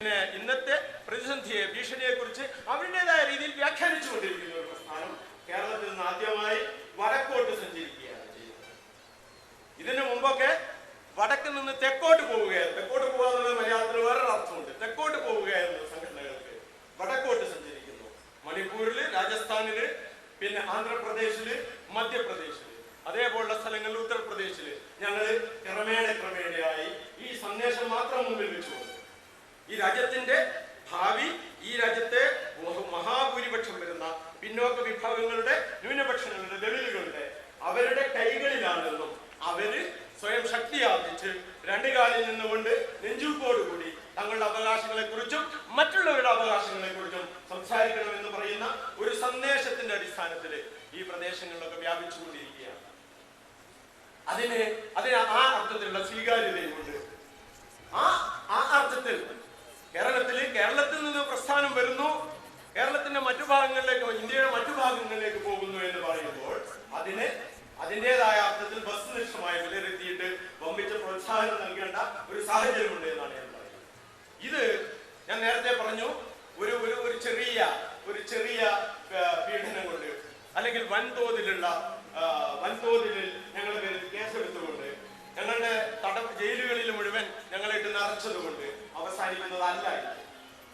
ഇന്നത്തെ പ്രതിസന്ധിയെ ഭീഷണിയെ കുറിച്ച് അവരുടേതായ രീതിയിൽ വ്യാഖ്യാനിച്ചുകൊണ്ടിരിക്കുന്ന ഒരു പ്രസ്ഥാനം കേരളത്തിൽ നിന്ന് ആദ്യമായി വടക്കോട്ട് സഞ്ചരിക്കുകയാണ് ചെയ്യുന്നത്. ഇതിനു മുമ്പൊക്കെ വടക്കിൽ നിന്ന് തെക്കോട്ട് പോവുകയായിരുന്നു. തെക്കോട്ട് പോകുക എന്നുള്ളത് മലയാളത്തിൽ വേറൊരു അർത്ഥമുണ്ട്. തെക്കോട്ട് പോവുകയായിരുന്നു സംഘടനകൾക്ക്. വടക്കോട്ട് സഞ്ചരിക്കുന്നു. മണിപ്പൂരില്, രാജസ്ഥാനില്, പിന്നെ ആന്ധ്രാപ്രദേശില്, മധ്യപ്രദേശില്, അതേപോലുള്ള സ്ഥലങ്ങളിൽ ഉത്തർപ്രദേശില് ഞങ്ങള് ക്രമേണയായി ഈ സന്ദേശം മാത്രം മുമ്പിൽ വെച്ചുകൊണ്ട് ഈ രാജ്യത്തിന്റെ ഭാവി, ഈ രാജ്യത്തെ മഹാഭൂരിപക്ഷം വരുന്ന പിന്നോക്ക വിഭാഗങ്ങളുടെ, ന്യൂനപക്ഷങ്ങളുടെ, ദളിതുകളുടെ അവരുടെ കൈകളിലാണെന്നും അവര് സ്വയം ശക്തിയാർജിച്ച് രണ്ടു കാലിൽ നിന്നുകൊണ്ട് നെഞ്ചൂക്കോടുകൂടി തങ്ങളുടെ അവകാശങ്ങളെ കുറിച്ചും മറ്റുള്ളവരുടെ അവകാശങ്ങളെ കുറിച്ചും സംസാരിക്കണമെന്ന് പറയുന്ന ഒരു സന്ദേശത്തിന്റെ അടിസ്ഥാനത്തിൽ ഈ പ്രദേശങ്ങളിലൊക്കെ വ്യാപിച്ചുകൊണ്ടിരിക്കുകയാണ്. അതിന് ആ അർത്ഥത്തിലുള്ള സ്വീകാര്യതയുമുണ്ട്. ആ അർത്ഥത്തിൽ കേരളത്തിൽ നിന്ന് പ്രസ്ഥാനം വരുന്നു, കേരളത്തിന്റെ മറ്റു ഭാഗങ്ങളിലേക്ക്, ഇന്ത്യയുടെ മറ്റു ഭാഗങ്ങളിലേക്ക് പോകുന്നു എന്ന് പറയുമ്പോൾ അതിൻ്റെതായ അർത്ഥത്തിൽ വസ്തുനിഷ്ഠമായി വിലയിരുത്തിയിട്ട് വമ്പിച്ച പ്രോത്സാഹനം നൽകേണ്ട ഒരു സാഹചര്യമുണ്ട് എന്നാണ് ഞാൻ പറയുന്നത്. ഇത് ഞാൻ നേരത്തെ പറഞ്ഞു, ഒരു ചെറിയ പീഡനം കൊണ്ട് അല്ലെങ്കിൽ വൻതോതിൽ ഞങ്ങളുടെ പേരിൽ കേസെടുത്തുകൊണ്ട് ഞങ്ങളുടെ ജയിലുകളിൽ മുഴുവൻ ഞങ്ങളിട്ട് നിറച്ചതുകൊണ്ട് അവസാനിക്കുന്നതല്ല.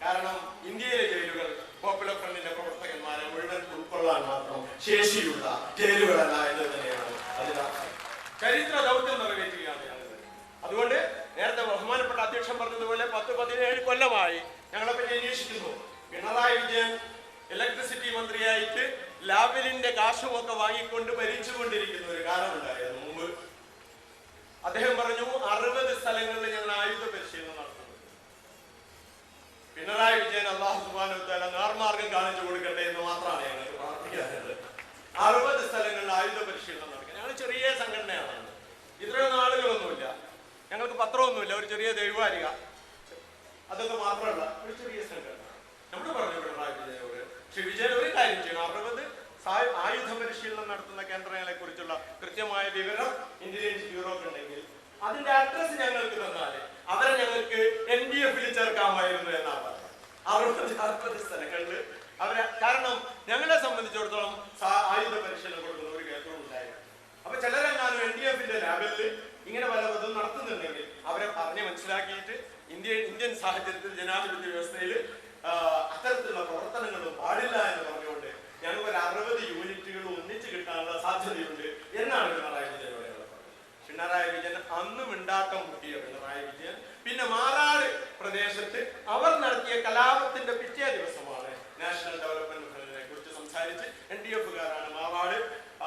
കാരണം ഇന്ത്യയിലെ ജയിലുകൾ പോപ്പുലർ ഫ്രണ്ടിന്റെ പ്രവർത്തകന്മാരെ മുഴുവൻ ഉൾക്കൊള്ളാൻ മാത്രം ശേഷിയുള്ള ജയിലുകളല്ല എന്ന് തന്നെയാണ് അതിനർത്ഥം. ചരിത്ര ദൗത്യം നിറവേറ്റുകയാണ് ഞങ്ങൾ. അതുകൊണ്ട് നേരത്തെ ബഹുമാനപ്പെട്ട അധ്യക്ഷൻ പറഞ്ഞതുപോലെ 10-17 കൊല്ലമായി ഞങ്ങളെപ്പറ്റി അന്വേഷിക്കുന്നു. പിണറായി വിജയൻ ഇലക്ട്രിസിറ്റി മന്ത്രിയായിട്ട് ലാബിലിന്റെ കാശുമൊക്കെ വാങ്ങിക്കൊണ്ട് ഭരിച്ചുകൊണ്ടിരിക്കുന്ന ഒരു കാലമുണ്ടായിരുന്നു മുമ്പ്. അദ്ദേഹം പറഞ്ഞു 60 സ്ഥലങ്ങളിൽ ഞങ്ങൾ ആയുധ പരിശീലനം നടത്തുന്നു. പിണറായി വിജയൻ അല്ലാഹു സുബ്ഹാനഹു വ തആല നേർമാർഗം കാണിച്ചു കൊടുക്കട്ടെ എന്ന് മാത്രമാണ് ഞങ്ങൾക്ക് പ്രാർത്ഥിക്കാറുള്ളത്. 60 സ്ഥലങ്ങളിൽ ആയുധ പരിശീലനം നടക്കുക. ഞങ്ങൾ ചെറിയ സംഘടനയാണ്. ഇത്രയൊന്നും ആളുകളൊന്നുമില്ല, ഞങ്ങൾക്ക് പത്രമൊന്നുമില്ല, ഒരു ചെറിയ ദൈവാരിക, അതൊക്കെ മാത്രമല്ല ഒരു ചെറിയ സംഘടന. നമ്മൾ പറഞ്ഞു പിണറായി വിജയനോട്, പക്ഷെ വിജയൻ ഒരു കാര്യം ചെയ്യണം, 60 ആയുധ പരിശീലനം നടത്തുന്ന കേന്ദ്രങ്ങളെ കുറിച്ചുള്ള കൃത്യമായ വിവരം ഇന്റലിജൻസ് ബ്യൂറോക്ക് ഉണ്ടെങ്കിൽ അതിന്റെ അഡ്രസ് ഞങ്ങൾക്ക് തന്നാല് അവരെ ഞങ്ങൾക്ക് NDF ചേർക്കാമായിരുന്നു എന്നാണ് പറഞ്ഞത്. 60 സ്ഥലങ്ങളിൽ അവരെ, കാരണം ഞങ്ങളെ സംബന്ധിച്ചിടത്തോളം ആയുധ പരിശീലനം കൊടുക്കുന്ന ഒരു കേന്ദ്രവും ഉണ്ടായിരുന്നു. അപ്പൊ ചിലരെങ്ങാനും NDF ലാബിൽ ഇങ്ങനെ പലതും നടത്തുന്നുണ്ടെങ്കിൽ അവരെ പറഞ്ഞ് മനസ്സിലാക്കിയിട്ട് ഇന്ത്യൻ സാഹചര്യത്തിൽ ജനാധിപത്യ വ്യവസ്ഥയിൽ അത്തരത്തിലുള്ള പ്രവർത്തനങ്ങളും പാടില്ല എന്ന് പറഞ്ഞുകൊണ്ട് ഞങ്ങൾക്ക് ഒരു 60 യൂണിറ്റുകൾ ഒന്നിച്ച് കിട്ടാനുള്ള സാധ്യതയുണ്ട് എന്നാണ് പിണറായി വിജയനോട് പറഞ്ഞത്. പിണറായി വിജയൻ അന്നും ഉണ്ടാക്കം മുട്ടിയ പിണറായി വിജയൻ പിന്നെ മാറാട് പ്രദേശത്ത് അവർ നടത്തിയ കലാപത്തിന്റെ പിറ്റേ ദിവസമാണ് നാഷണൽ ഡെവലപ്മെന്റ് ഫണ്ടിനെ കുറിച്ച് സംസാരിച്ച് NDF-കാരാണ് മാറാട്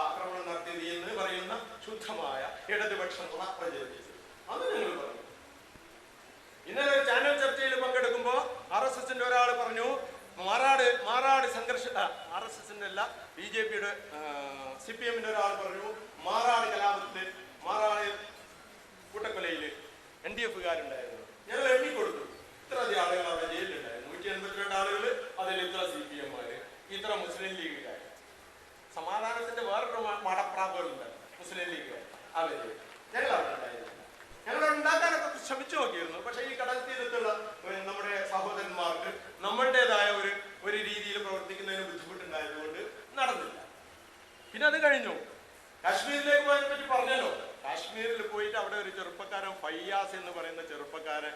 ആക്രമണം നടത്തിയത് എന്ന് പറയുന്ന ശുദ്ധമായ ഇടതുപക്ഷം പ്രചരിപ്പിച്ചത്. അത് ഞങ്ങൾ പറഞ്ഞു. ഇന്നലെ ഒരു ചാനൽ ചർച്ചയിൽ പങ്കെടുക്കുമ്പോ RSSന്റെ ഒരാൾ പറഞ്ഞു, മാറാട് സംഘർഷ RSSന്റെ അല്ല, BJPയുടെ CPM-ന്റെ ഒരാൾ പറഞ്ഞു, മാറാട് കലാപത്തില്, മാറാട് കൂട്ടക്കൊലയില് NDF-കാരുണ്ടായിരുന്നു. ഞങ്ങൾ എണ്ണിക്കൊടുത്തു, ഇത്രയധികം ആളുകൾ അവിടെ ജയിലിലുണ്ടായിരുന്നു. 182 ആളുകൾ, അതിൽ ഇത്ര CPM-മാര്, ഇത്ര മുസ്ലിം ലീഗുകാർ. സമാധാനത്തിന്റെ വേറൊരു മടപ്രാപകളുണ്ട് മുസ്ലിം ലീഗുകാർ. അവര് ഞങ്ങൾ അവിടെ ഉണ്ടായിരുന്നില്ല. ഞങ്ങൾ ഉണ്ടാക്കാനൊക്കെ ശ്രമിച്ചു നോക്കിയിരുന്നു. പക്ഷെ ഈ കടൽ തീരത്തുള്ള നമ്മുടെ സഹോദരന്മാർക്ക് നമ്മളുടേതായ ഒരു രീതിയിൽ പ്രവർത്തിക്കുന്നതിന് ബുദ്ധിമുട്ടുണ്ടായതുകൊണ്ട് നടന്നില്ല. പിന്നെ അത് കഴിഞ്ഞു. കാശ്മീരിലേക്ക് പോയതിനെ പറ്റി പറഞ്ഞല്ലോ. കാശ്മീരിൽ പോയിട്ട് അവിടെ ഒരു ചെറുപ്പക്കാരൻ ഫയ്യാസ് എന്ന് പറയുന്ന ചെറുപ്പക്കാരൻ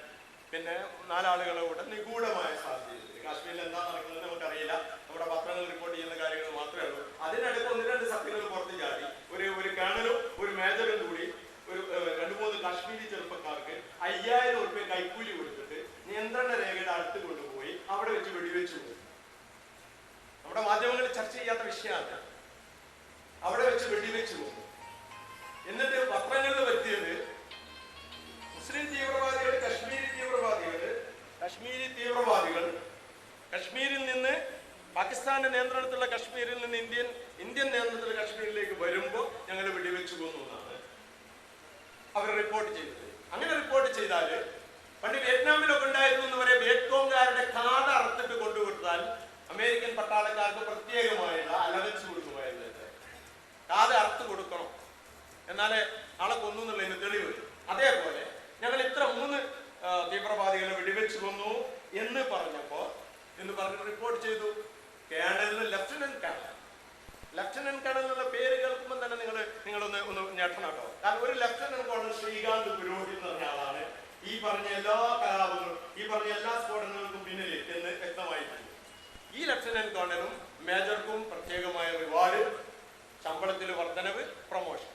പിന്നെ 4 ആളുകളെ കൂടെ നിഗൂഢമായ സാധ്യത. കാശ്മീരിൽ എന്താ നടക്കുന്നത് നമുക്കറിയില്ല. നമ്മുടെ പത്രങ്ങൾ റിപ്പോർട്ട് ചെയ്യുന്ന കാര്യങ്ങൾ മാത്രമേ ഉള്ളൂ. അതിനടുത്ത് 1-2 സത്യങ്ങൾ പുറത്തു ചാടി ഒരു കേണലും ഒരു മേജറും കൂടി ഒരു 2-3 കാശ്മീരി ചെറുപ്പക്കാർക്ക് 5000 രൂപ കൈക്കൂലി കൊടുത്തിട്ട് നിയന്ത്രണ രേഖയുടെ അടുത്ത് കൊണ്ടുപോയി അവിടെ വെച്ച് വെടിവെച്ചു പോയി. നമ്മുടെ മാധ്യമങ്ങളിൽ ചർച്ച ചെയ്യാത്ത വിഷയമാണ്. അവിടെ വെച്ച് വെടിവെച്ചു പോകും. എന്നിട്ട് പത്രങ്ങളിൽ വരുത്തിയത് മുസ്ലിം തീവ്രവാദികൾ, കശ്മീരിൽ നിന്ന് പാകിസ്ഥാന്റെ നിയന്ത്രണത്തിലുള്ള കശ്മീരിൽ നിന്ന് ഇന്ത്യൻ നിയന്ത്രണത്തിലുള്ള കശ്മീരിലേക്ക് വരുമ്പോൾ ഞങ്ങൾ വെടിവെച്ചു പോകുന്നു എന്നാണ് അവർ റിപ്പോർട്ട് ചെയ്തത്. അങ്ങനെ റിപ്പോർട്ട് ചെയ്താല് പണ്ട് വിയറ്റ്നാമിലൊക്കെ ഉണ്ടായിരുന്നു എന്ന് പറയാം, വിയറ്റ്കോംകാരുടെ കാത അറുത്തിട്ട് കൊണ്ടുകൊടുത്താൽ അമേരിക്കൻ പട്ടാളക്കാർക്ക് പ്രത്യേകമായുള്ള അലവൻസ് കൊടുക്കുമായിരുന്നു. കാത അറുത്ത് കൊടുക്കണം, എന്നാലേ ആളെ കൊന്നു എന്നുള്ളതിന് തെളിവ്. അതേപോലെ ഞങ്ങൾ ഇത്ര 3 തീവ്രവാദികളെ വെടിവെച്ചു കൊന്നു എന്ന് പറഞ്ഞിട്ട് റിപ്പോർട്ട് ചെയ്തു. കേണലിന് ലഫ്റ്റനന്റ് കേണൽ. ലഫ്റ്റനന്റ് കേണൽ എന്നുള്ള പേര് കേൾക്കുമ്പോൾ തന്നെ നിങ്ങളൊന്ന് ഞെട്ടണം കേട്ടോ. കാരണം ഒരു ലഫ്റ്റനന്റ് കേണൽ ശ്രീകാന്ത് പുരോഹിത് എന്ന് പറഞ്ഞ ആളാണ് ഈ പറഞ്ഞ എല്ലാ കലാപങ്ങളും, ഈ പറഞ്ഞ എല്ലാ സ്ഫോടനങ്ങൾക്കും പിന്നിൽ എന്ന് വ്യക്തമായിട്ടുണ്ട്. ഈ ലഫ്റ്റനന്റ് കേണലും മേജർക്കും പ്രത്യേകമായ റിവാർഡ്, ശമ്പളത്തിൽ വർധനവ്, പ്രൊമോഷൻ.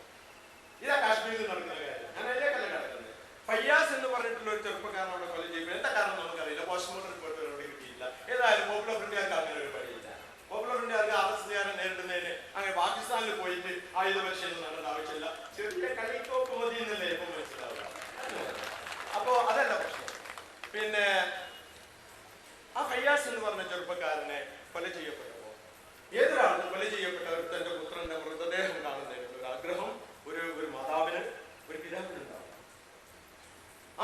ഇതാ കാശ്മീരിൽ നടക്കുന്ന കാര്യം. ഞാൻ അതിലേക്കല്ല കിടക്കുന്നത്. ഫയ്യാസ് എന്ന് പറഞ്ഞിട്ടുള്ള ഒരു ചെറുപ്പക്കാരനോട് കൊല ചെയ്യുമ്പോൾ എന്താ കാരണം നമുക്കറിയില്ല. പോസ്റ്റ്മോർട്ടം റിപ്പോർട്ട് അവിടെ കിട്ടിയില്ല. ഏതായാലും പോപ്പുലർ ഫ്രണ്ടുകാർക്ക് അങ്ങനെ ഒരു പണിയില്ല. പോപ്പുലർ ഫ്രണ്ടുകാർക്ക് അറസ്റ്റുകാരെ നേരിടുന്നതിന് അങ്ങനെ പാകിസ്ഥാനിൽ പോയിട്ട് ആയുധ പരിശീലനം നടത്തേണ്ട ആവശ്യമില്ല. ചെറിയ കളിക്കോപ്പ് മതി എന്നല്ലേ ഇപ്പം മനസ്സിലാവുക. അപ്പോ അതല്ല പ്രശ്നം. പിന്നെ ആ ഫയ്യാസ് എന്ന് പറഞ്ഞ ചെറുപ്പക്കാരനെ കൊല ചെയ്യപ്പെട്ടപ്പോ ഏതൊരാളും കൊല ചെയ്യപ്പെട്ടവർ തന്റെ പുത്രന്റെ മൃതദേഹം കാണുന്നതിനുള്ള ഒരു ആഗ്രഹം ഒരു മാതാവിന്, ഒരു പിതാവിനുണ്ടാവും.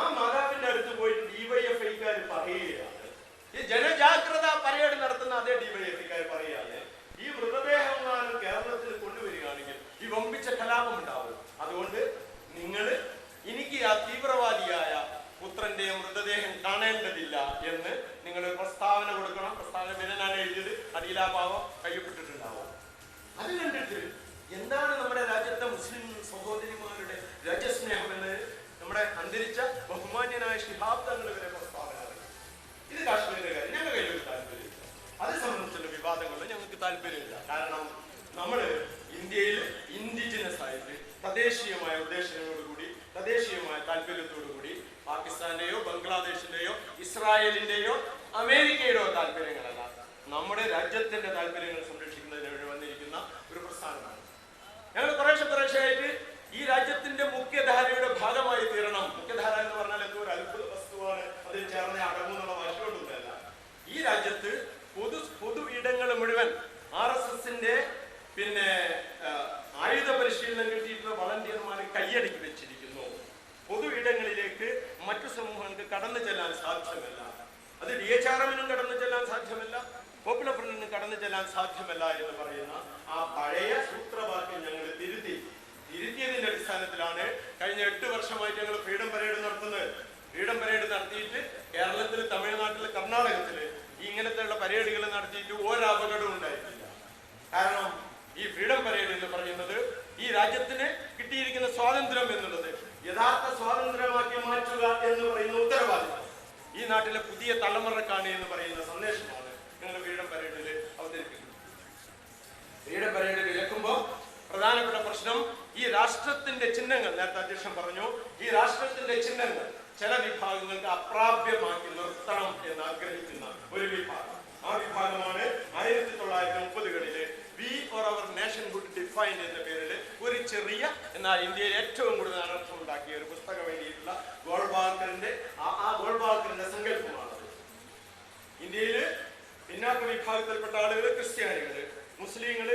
ആ മാതാവിന്റെ അടുത്ത് പോയിട്ട് ഡിവൈഎഫ്ഐക്കാർ പറയുകയാണ്, ഈ ജനജാഗ്രത പരേഡ് നടത്തുന്ന അതേ ഡിവൈഎഫ്ഐക്കാർ പറയുകയാണ്, ഈ മൃതദേഹം കേരളത്തിൽ കൊണ്ടുവരികയാണെങ്കിൽ ഈ വമ്പിച്ച കലാപം ഉണ്ടാവും. അതുകൊണ്ട് എനിക്ക് ആ തീവ്രവാദിയായ പുത്രന്റെ മൃതദേഹം കാണേണ്ടതില്ല എന്ന് നിങ്ങൾ പ്രസ്താവന കൊടുക്കണം. പ്രസ്താവന വിനനാണ് എഴുതിയത്. അടിയിലാഭാവം കയ്യൊപ്പിട്ടിട്ടുണ്ടാവും. അത് കണ്ടിട്ട് എന്താണ് നമ്മുടെ രാജ്യത്തെ മുസ്ലിം സഹോദരിമാരുടെ രാജ്യസ്നേഹം എന്ന് നമ്മുടെ അന്തരിച്ച ബഹുമാന്യനായ ശിഹാബ് തങ്ങൾ വരെ പ്രസ്താവന. ഇത് കാശ്മീരിന്റെ കാര്യം ഞങ്ങളുടെ കയ്യിൽ താല്പര്യമില്ല. അത് സംബന്ധിച്ചുള്ള വിവാദങ്ങളിൽ ഞങ്ങൾക്ക് താല്പര്യമില്ല. കാരണം നമ്മള് ഇന്ത്യയിൽ ഇൻഡിജിനസ് ആയിട്ട് തദ്ദേശീയമായ ഉദ്ദേശങ്ങളോടുകൂടി, തദ്ദേശീയമായ താല്പര്യത്തോടുകൂടി പാകിസ്ഥാന്റെയോ ബംഗ്ലാദേശിന്റെയോ ഇസ്രായേലിന്റെയോ അമേരിക്കയുടെയോ താല്പര്യങ്ങളല്ല, നമ്മുടെ രാജ്യത്തിന്റെ താല്പര്യങ്ങൾ സംരക്ഷിക്കുന്നതിന് വേണ്ടി വന്നിരിക്കുന്ന ഒരു പ്രസ്ഥാനമാണ്. ഞങ്ങൾ കുറേശ്ശെ ഈ രാജ്യത്തിന്റെ മുഖ്യധാരയുടെ ഭാഗമായി തീരണം. മുഖ്യധാര എന്ന് പറഞ്ഞാൽ എന്തോ ഒരു അത്ഭുത വസ്തുവാണ്, അതിൽ ചേർന്ന അടങ്ങുന്നുള്ള വാശികൊണ്ടൊന്നുമല്ല. ഈ രാജ്യത്ത് പൊതു ഇടങ്ങൾ മുഴുവൻ RSSന്റെ ആയുധ പരിശീലനം കിട്ടിയിട്ടുള്ള വളണ്ടിയർമാരെ കൈയടക്കി വെച്ചിരിക്കുന്നു. പൊതു ഇടങ്ങളിലേക്ക് മറ്റു സമൂഹങ്ങൾക്ക് കടന്നു ചെല്ലാൻ സാധ്യമല്ല. അത് DHRMനും കടന്നു ചെല്ലാൻ സാധ്യമല്ല, പോപ്പുലർ ഫ്രണ്ടിനും കടന്നു ചെല്ലാൻ സാധ്യമല്ല എന്ന് പറയുന്ന ആ പഴയ സൂത്രവാക്യം ഞങ്ങൾ തിരുത്തിയതിന്റെ അടിസ്ഥാനത്തിലാണ് കഴിഞ്ഞ 8 വർഷമായിട്ട് ഞങ്ങൾ ഫ്രീഡം പരേഡ് നടത്തുന്നത്. ഫ്രീഡം പരേഡ് നടത്തിയിട്ട് കേരളത്തിൽ, തമിഴ്നാട്ടിൽ, കർണാടകത്തിൽ ഇങ്ങനത്തെയുള്ള പരേഡുകൾ നടത്തിയിട്ട് ഒരു അപകടവും ഉണ്ടായിട്ടില്ല. കാരണം ഈ ഫ്രീഡം പരേഡ് എന്ന് പറയുന്നത് ഈ രാജ്യത്തിന് കിട്ടിയിരിക്കുന്ന സ്വാതന്ത്ര്യം എന്നുള്ളത് യഥാർത്ഥ സ്വാതന്ത്ര്യമാക്കി മാറ്റുക എന്ന് പറയുന്ന ഉത്തരവാദിത്വം ഈ നാട്ടിലെ പുതിയ തലമുറക്കാണ് എന്ന് പറയുന്ന സന്ദേശമാണ് ഞങ്ങൾ ഫ്രീഡം പരേഡിൽ അവതരിപ്പിക്കുന്നത്. ഫ്രീഡം പരേഡ് വിലക്കുമ്പോൾ പ്രധാനപ്പെട്ട പ്രശ്നം ഈ രാഷ്ട്രത്തിന്റെ ചിഹ്നങ്ങൾ, നേരത്തെ അധ്യക്ഷൻ പറഞ്ഞു, ഈ രാഷ്ട്രത്തിന്റെ ചിഹ്നങ്ങൾ ചില വിഭാഗങ്ങൾക്ക് അപ്രാപ്യമാക്കി നിർത്തണം എന്ന് ആഗ്രഹിക്കുന്ന ഒരു വിഭാഗം. ആ വിഭാഗമാണ് 1930കളിലെ We or Our Nationhood Defined എന്ന പേരിൽ ഒരു ചെറിയ എന്നാൽ ഇന്ത്യയിൽ ഏറ്റവും കൂടുതൽ അനർത്ഥം ഉണ്ടാക്കിയ ഒരു പുസ്തകം എഴുതിയിട്ടുള്ള ഗോൾവാൾക്കറിന്റെ സങ്കല്പമാണത്. ഇന്ത്യയിൽ പിന്നാക്ക വിഭാഗത്തിൽപ്പെട്ട ആളുകൾ, ക്രിസ്ത്യാനികള്, മുസ്ലിങ്ങള്,